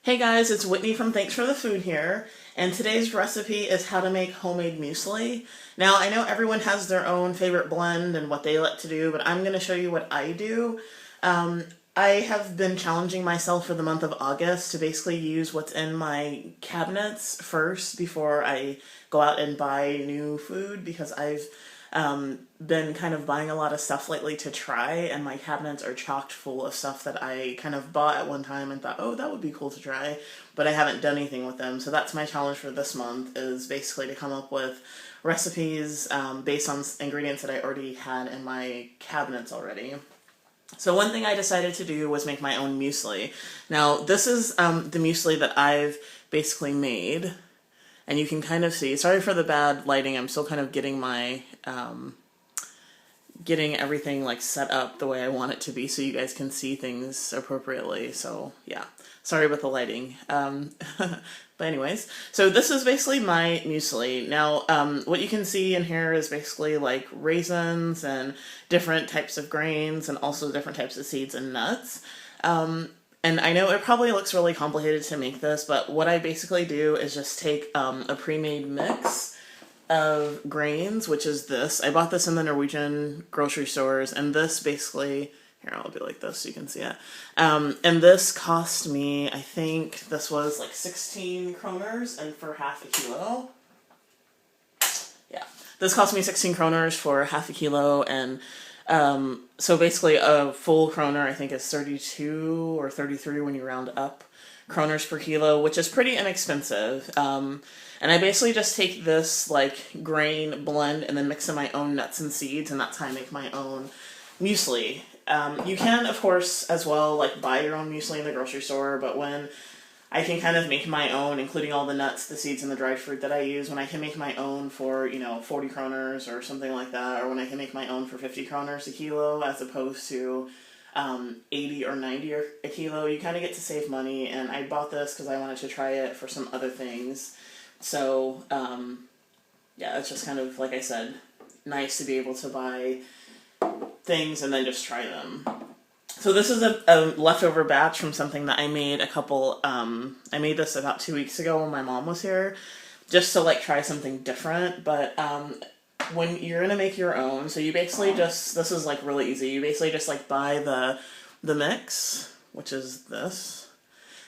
Hey guys, it's Whitney from Thanks for the Food here, and today's recipe is how to make homemade muesli. Now, I know everyone has their own favorite blend and what they like to do, but I'm going to show you what I do. I have been challenging myself for the month of August to basically use what's in my cabinets first before I go out and buy new food because I've been kind of buying a lot of stuff lately to try, and my cabinets are chocked full of stuff that I kind of bought at one time and thought, oh, that would be cool to try, but I haven't done anything with them. So that's my challenge for this month, is basically to come up with recipes based on ingredients that I already had in my cabinets already. So one thing I decided to do was make my own muesli. Now, this is the muesli that I've basically made. And you can kind of see, sorry for the bad lighting, I'm still kind of getting my, getting everything like set up the way I want it to be so you guys can see things appropriately. So yeah, sorry about the lighting. But anyways, so this is basically my muesli. Now, what you can see in here is basically like raisins and different types of grains and also different types of seeds and nuts. And I know it probably looks really complicated to make this, but what I basically do is just take a pre-made mix of grains, which is this. I bought this in the Norwegian grocery stores, and this basically, here, I'll do like this so you can see it. And this cost me, I think this was like 16 kroners and for half a kilo. Yeah, this cost me 16 kroners for half a kilo, and so basically a full kroner I think is 32 or 33 when you round up kroners per kilo, which is pretty inexpensive. And I basically just take this like grain blend and then mix in my own nuts and seeds, and that's how I make my own muesli. You can, of course, as well, like buy your own muesli in the grocery store, but when I can kind of make my own, including all the nuts, the seeds, and the dried fruit that I use, when I can make my own for, 40 kroners or something like that, or when I can make my own for 50 kroners a kilo as opposed to 80 or 90 a kilo, you kind of get to save money. And I bought this because I wanted to try it for some other things. So, yeah, it's just kind of, like I said, nice to be able to buy things and then just try them. So this is a leftover batch from something that I made I made this about 2 weeks ago when my mom was here, just to like try something different. But when you're going to make your own, so you basically just, this is like really easy, you basically just like buy the mix, which is this.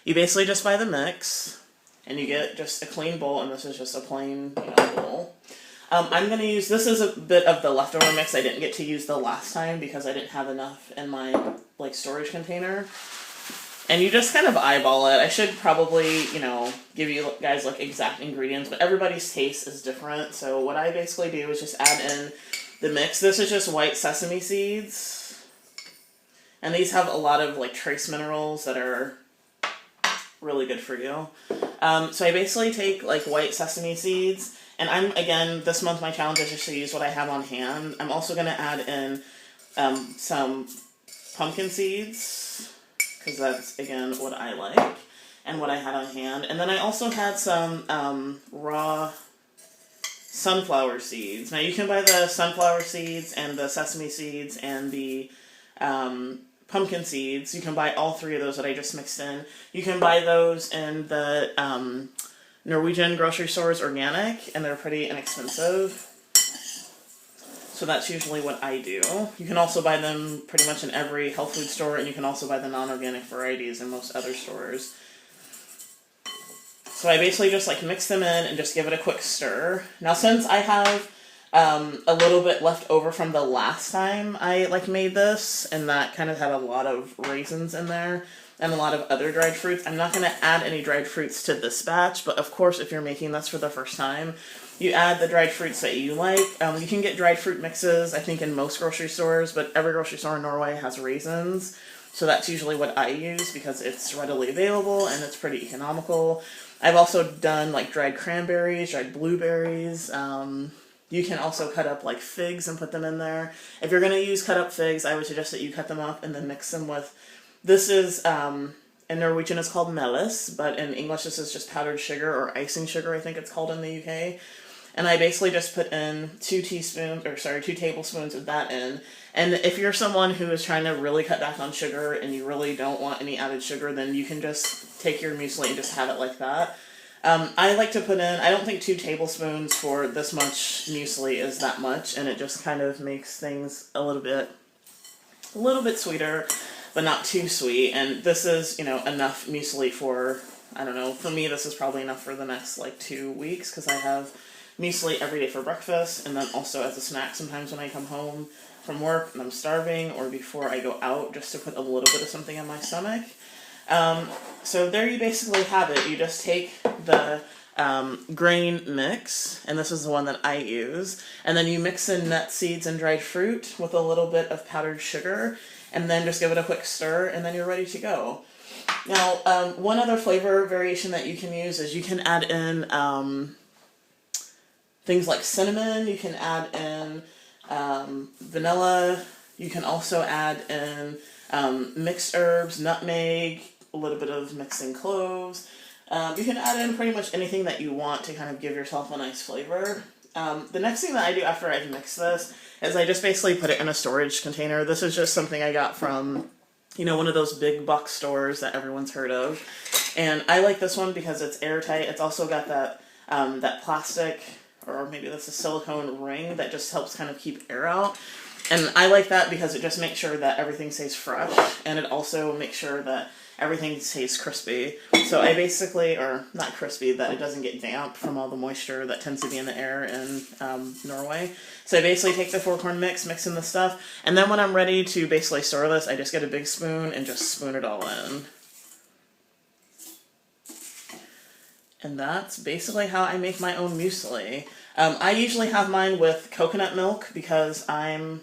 You basically just buy the mix, and you get just a clean bowl, and this is just a plain, bowl. I'm going to use, this is a bit of the leftover mix I didn't get to use the last time because I didn't have enough in my, like, storage container. And you just kind of eyeball it. I should probably, give you guys, like, exact ingredients, but everybody's taste is different. So what I basically do is just add in the mix. This is just white sesame seeds. And these have a lot of, like, trace minerals that are really good for you. So I basically take, like, white sesame seeds. And this month my challenge is just to use what I have on hand. I'm also going to add in some pumpkin seeds, because that's, again, what I like and what I had on hand. And then I also had some raw sunflower seeds. Now you can buy the sunflower seeds and the sesame seeds and the pumpkin seeds. You can buy all three of those that I just mixed in. You can buy those in the Norwegian grocery stores organic, and they're pretty inexpensive. So that's usually what I do. You can also buy them pretty much in every health food store, and you can also buy the non-organic varieties in most other stores. So I basically just like mix them in and just give it a quick stir. Now, since I have a little bit left over from the last time I like made this, and that kind of had a lot of raisins in there and a lot of other dried fruits, I'm not going to add any dried fruits to this batch, but of course if you're making this for the first time, you add the dried fruits that you like. You can get dried fruit mixes, I think, in most grocery stores, but every grocery store in Norway has raisins, so that's usually what I use because it's readily available and it's pretty economical. I've also done like dried cranberries, dried blueberries. You can also cut up like figs and put them in there. If you're going to use cut up figs, I would suggest that you cut them up and then mix them with, this is, in Norwegian it's called melis, but in English this is just powdered sugar or icing sugar, I think it's called in the UK. and I basically just put in 2 tablespoons of that in. And if you're someone who is trying to really cut back on sugar and you really don't want any added sugar, then you can just take your muesli and just have it like that. I like to put in, I don't think 2 tablespoons for this much muesli is that much, and it just kind of makes things a little bit sweeter, but not too sweet. And this is, enough muesli for, I don't know, for me this is probably enough for the next like 2 weeks, because I have muesli every day for breakfast, and then also as a snack sometimes when I come home from work and I'm starving, or before I go out, just to put a little bit of something in my stomach. So there you basically have it. You just take the grain mix, and this is the one that I use, and then you mix in nut seeds and dried fruit with a little bit of powdered sugar, and then just give it a quick stir, and then you're ready to go. Now, one other flavor variation that you can use is you can add in things like cinnamon, you can add in vanilla, you can also add in mixed herbs, nutmeg, a little bit of mixing cloves. You can add in pretty much anything that you want to kind of give yourself a nice flavor. The next thing that I do after I've mixed this is I just basically put it in a storage container. This is just something I got from, one of those big box stores that everyone's heard of. And I like this one because it's airtight. It's also got that plastic, or maybe that's a silicone ring that just helps kind of keep air out. And I like that because it just makes sure that everything stays fresh, and it also makes sure that everything stays crispy. So I basically, or not crispy, that it doesn't get damp from all the moisture that tends to be in the air in Norway. So I basically take the 4-corn mix in the stuff, and then when I'm ready to basically store this, I just get a big spoon and just spoon it all in. And that's basically how I make my own muesli. I usually have mine with coconut milk because I'm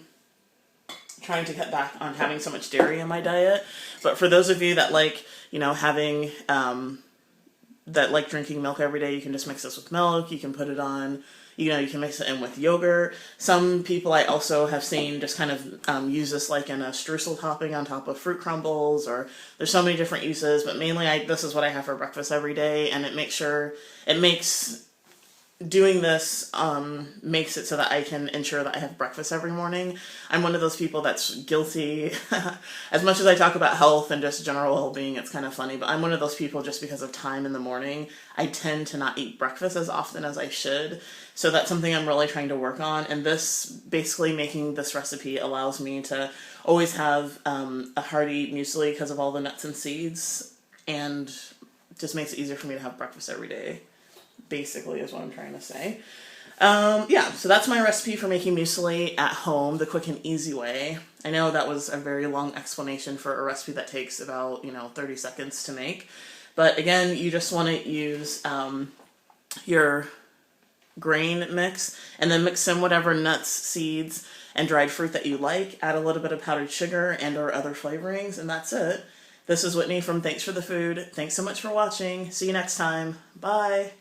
trying to cut back on having so much dairy in my diet. But for those of you that like, having, that like drinking milk every day, you can just mix this with milk. You can put it on, you can mix it in with yogurt. Some people I also have seen just kind of use this like in a streusel topping on top of fruit crumbles, or there's so many different uses, but mainly this is what I have for breakfast every day, and doing this makes it so that I can ensure that I have breakfast every morning. I'm one of those people that's guilty. As much as I talk about health and just general well-being, it's kind of funny, but I'm one of those people, just because of time in the morning, I tend to not eat breakfast as often as I should. So that's something I'm really trying to work on, and this, basically making this recipe allows me to always have a hearty muesli because of all the nuts and seeds, and just makes it easier for me to have breakfast every day. Basically is what I'm trying to say. Yeah, so that's my recipe for making muesli at home, the quick and easy way. I know that was a very long explanation for a recipe that takes about, 30 seconds to make. But again, you just want to use your grain mix, and then mix in whatever nuts, seeds, and dried fruit that you like. Add a little bit of powdered sugar and or other flavorings, and that's it. This is Whitney from Thanks for the Food. Thanks so much for watching. See you next time. Bye!